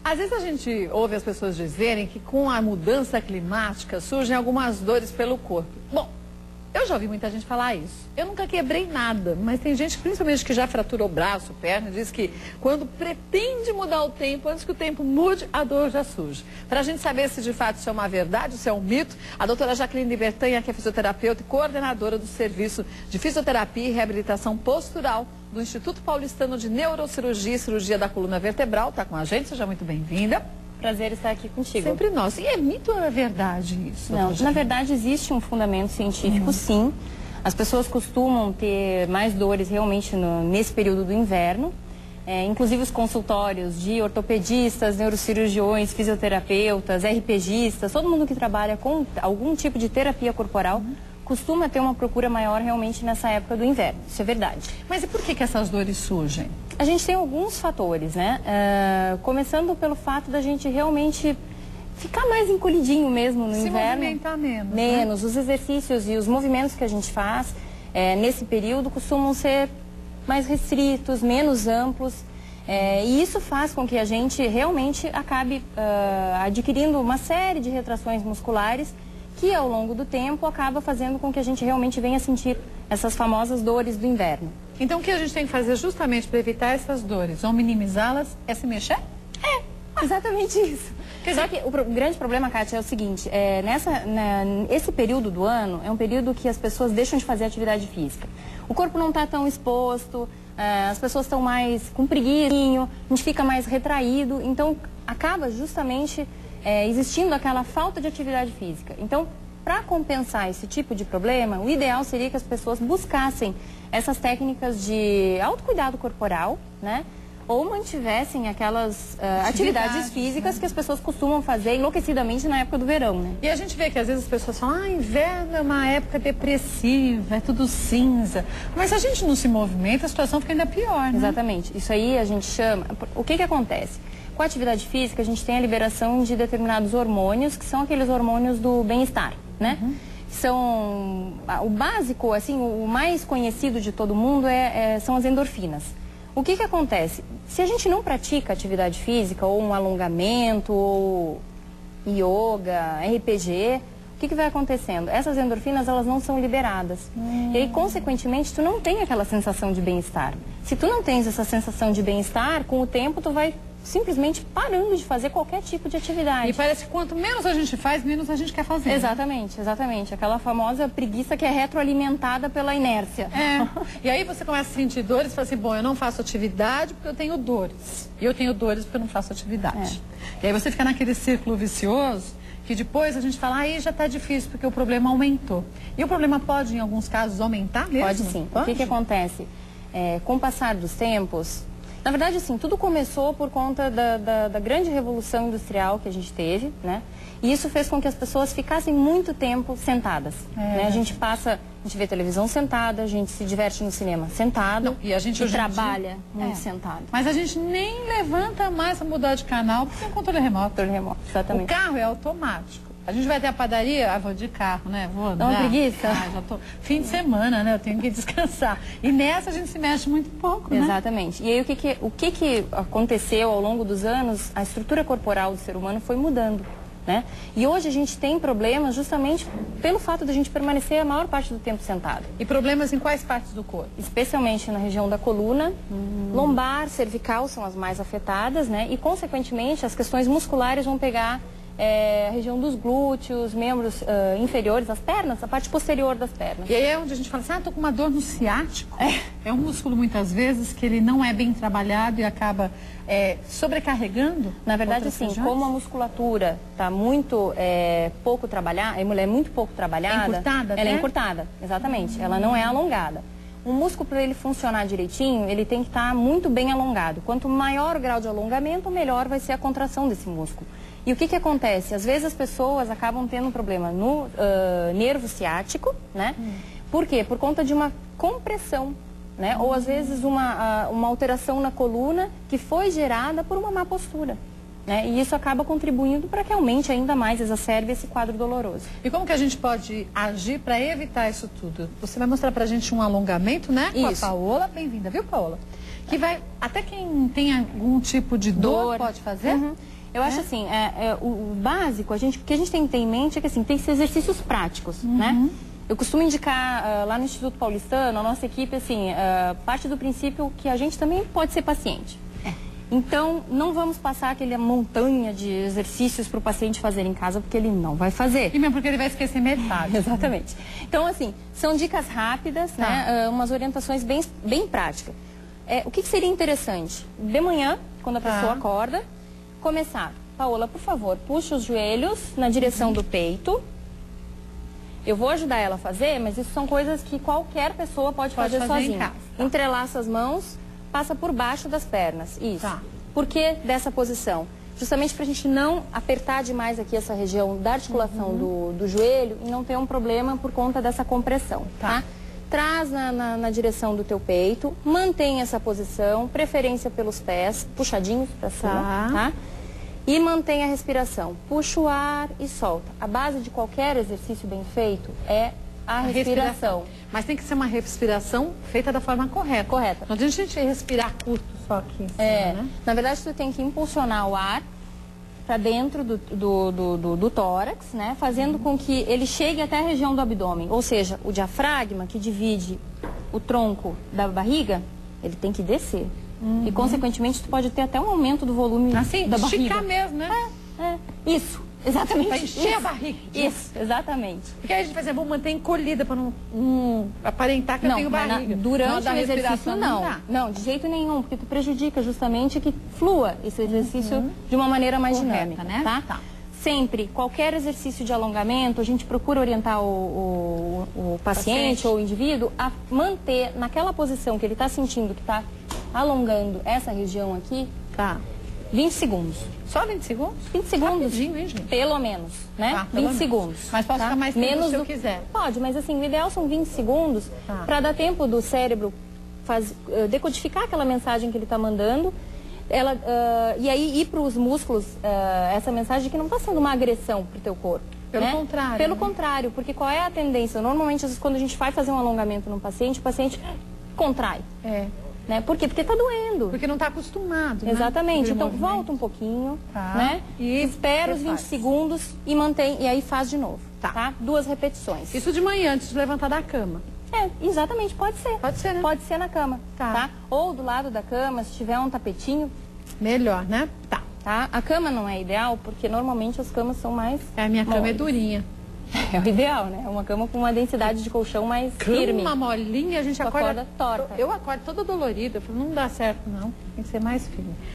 Às vezes a gente ouve as pessoas dizerem que com a mudança climática surgem algumas dores pelo corpo. Bom, eu já ouvi muita gente falar isso. Eu nunca quebrei nada, mas tem gente, principalmente que já fraturou braço, perna, diz que quando pretende mudar o tempo, antes que o tempo mude, a dor já surge. Para a gente saber se de fato isso é uma verdade, se é um mito, a doutora Jaqueline Bertanha, que é fisioterapeuta e coordenadora do Serviço de Fisioterapia e Reabilitação Postural do Instituto Paulistano de Neurocirurgia e Cirurgia da Coluna Vertebral, está com a gente, seja muito bem-vinda. Prazer estar aqui contigo. Sempre nosso. E é mito ou é verdade isso? Não, na verdade existe um fundamento científico, sim. As pessoas costumam ter mais dores realmente nesse período do inverno. Inclusive os consultórios de ortopedistas, neurocirurgiões, fisioterapeutas, RPGistas, todo mundo que trabalha com algum tipo de terapia corporal costuma ter uma procura maior realmente nessa época do inverno. Isso é verdade. Mas e por que essas dores surgem? A gente tem alguns fatores, né? Começando pelo fato da gente realmente ficar mais encolhidinho mesmo no inverno. Se movimentar menos. Menos. Os exercícios e os movimentos que a gente faz nesse período costumam ser mais restritos, menos amplos. E isso faz com que a gente realmente acabe adquirindo uma série de retrações musculares que ao longo do tempo acaba fazendo com que a gente realmente venha sentir essas famosas dores do inverno. Então o que a gente tem que fazer justamente para evitar essas dores ou minimizá-las é se mexer? Exatamente isso. Só que o grande problema, Kátia, é o seguinte, esse período do ano é um período que as pessoas deixam de fazer atividade física. O corpo não está tão exposto, as pessoas estão mais com preguiça, a gente fica mais retraído, então acaba justamente existindo aquela falta de atividade física. Então, para compensar esse tipo de problema, o ideal seria que as pessoas buscassem essas técnicas de autocuidado corporal, né? Ou mantivessem aquelas atividades físicas, né, que as pessoas costumam fazer enlouquecidamente na época do verão, né? E a gente vê que às vezes as pessoas falam, inverno é uma época depressiva, é tudo cinza. Mas se a gente não se movimenta, a situação fica ainda pior, né? Exatamente. Isso aí a gente chama... O que acontece? Com a atividade física, a gente tem a liberação de determinados hormônios, que são aqueles hormônios do bem-estar, né? São o básico, assim, o mais conhecido de todo mundo são as endorfinas. O que acontece? Se a gente não pratica atividade física, ou um alongamento, ou yoga, RPG, o que vai acontecendo? Essas endorfinas, elas não são liberadas. E aí, consequentemente, tu não tem aquela sensação de bem-estar. Se tu não tens essa sensação de bem-estar, com o tempo tu vai simplesmente parando de fazer qualquer tipo de atividade. E parece que quanto menos a gente faz, menos a gente quer fazer. Exatamente, exatamente. Aquela famosa preguiça que é retroalimentada pela inércia. E aí você começa a sentir dores e fala assim, bom, eu não faço atividade porque eu tenho dores. E eu tenho dores porque eu não faço atividade. E aí você fica naquele círculo vicioso que depois a gente fala, aí já está difícil porque o problema aumentou. E o problema pode, em alguns casos, aumentar mesmo? Pode sim. Pode? O que acontece? Com o passar dos tempos... Na verdade, assim, tudo começou por conta da grande revolução industrial que a gente teve, né? E isso fez com que as pessoas ficassem muito tempo sentadas, né? A gente vê televisão sentada, a gente se diverte no cinema sentado, e a gente trabalha muito sentado. Mas a gente nem levanta mais para mudar de canal porque tem um controle remoto. Controle remoto, exatamente. O carro é automático. A gente vai até a padaria, vou de carro, né? Vou andar. Dá uma preguiça? Já tô... Fim de semana, né? Eu tenho que descansar. E nessa a gente se mexe muito pouco, né? Exatamente. E aí o que aconteceu ao longo dos anos? A estrutura corporal do ser humano foi mudando, né? E hoje a gente tem problemas justamente pelo fato de a gente permanecer a maior parte do tempo sentado. E problemas em quais partes do corpo? Especialmente na região da coluna, lombar, cervical são as mais afetadas, né? E consequentemente as questões musculares vão pegar a região dos glúteos, membros inferiores, as pernas, a parte posterior das pernas. E aí é onde a gente fala assim, tô com uma dor no ciático. É um músculo, muitas vezes, que ele não é bem trabalhado e acaba sobrecarregando. Na verdade, sim, como a musculatura está muito pouco trabalhada, ela é muito pouco trabalhada. É encurtada, ela é encurtada, exatamente. Ela não é alongada. O músculo, para ele funcionar direitinho, ele tem que estar muito bem alongado. Quanto maior o grau de alongamento, melhor vai ser a contração desse músculo. E o que acontece? Às vezes as pessoas acabam tendo um problema no nervo ciático, né? Por quê? Por conta de uma compressão, né? Ou às vezes uma alteração na coluna que foi gerada por uma má postura, né? E isso acaba contribuindo para que aumente ainda mais, exacerbe esse quadro doloroso. E como que a gente pode agir para evitar isso tudo? Você vai mostrar para a gente um alongamento, né? Com a Paola. Bem-vinda, viu, Paola? Que vai, até quem tem algum tipo de dor pode fazer? Eu acho assim, o básico, o que a gente tem que ter em mente é que assim, tem que ser exercícios práticos, né? Eu costumo indicar lá no Instituto Paulistano, a nossa equipe, assim, parte do princípio que a gente também pode ser paciente. Então, não vamos passar aquela montanha de exercícios para o paciente fazer em casa, porque ele não vai fazer. E mesmo porque ele vai esquecer metade. Exatamente. Então, assim, são dicas rápidas, né? Umas orientações bem práticas. O que seria interessante? De manhã, quando a pessoa acorda, começar. Paola, por favor, puxa os joelhos na direção do peito. Eu vou ajudar ela a fazer, mas isso são coisas que qualquer pessoa pode fazer sozinha. Em casa. Entrelaça as mãos, passa por baixo das pernas. Isso. Por que dessa posição? Justamente para a gente não apertar demais aqui essa região da articulação do joelho e não ter um problema por conta dessa compressão, tá? Traz na direção do teu peito, mantém essa posição, preferência pelos pés, puxadinhos para cima, tá? E mantém a respiração. Puxa o ar e solta. A base de qualquer exercício bem feito é a respiração. Mas tem que ser uma respiração feita da forma correta. Correta. Não adianta a gente respirar curto só aqui em cima, né? Na verdade, tu tem que impulsionar o ar para dentro do tórax, né? Fazendo com que ele chegue até a região do abdômen. Ou seja, o diafragma, que divide o tronco da barriga, ele tem que descer. E, consequentemente, tu pode ter até um aumento do volume assim, da barriga. Esticar mesmo, né? Isso, exatamente. Pra encher a barriga. Isso, exatamente. Porque aí a gente vai dizer, vou manter encolhida para não aparentar que eu tenho barriga. Durante o exercício, não, de jeito nenhum, porque tu prejudica justamente que flua esse exercício de uma maneira mais dinâmica, né? Tá? Sempre, qualquer exercício de alongamento, a gente procura orientar o paciente ou o indivíduo a manter naquela posição que ele está sentindo que está alongando essa região aqui, 20 segundos. Só 20 segundos? 20 segundos. Rapidinho, hein, gente? Pelo menos, né? 20 segundos. Mas posso ficar mais tempo menos se eu quiser. Pode, mas assim, o ideal são 20 segundos para dar tempo do cérebro decodificar aquela mensagem que ele está mandando. E aí ir para os músculos essa mensagem que não está sendo uma agressão para o teu corpo. Pelo contrário. Pelo contrário, porque qual é a tendência? Normalmente, às vezes, quando a gente vai fazer um alongamento num paciente, o paciente contrai. Né? Por quê? Porque está doendo. Porque não está acostumado, né? Exatamente. Então, volta um pouquinho, né? E espera os 20 segundos e mantém, e aí faz de novo, tá? 2 repetições. Isso de manhã, antes de levantar da cama. Exatamente, pode ser. Pode ser, né? Pode ser na cama, tá? Ou do lado da cama, se tiver um tapetinho. Melhor, né? Tá. A cama não é ideal, porque normalmente as camas são mais a minha cama é durinha. É o ideal, né? Uma cama com uma densidade de colchão mais firme. Uma molinha, a gente acorda torta. Eu acordo toda dolorida. Eu falo, não dá certo, não. Tem que ser mais firme.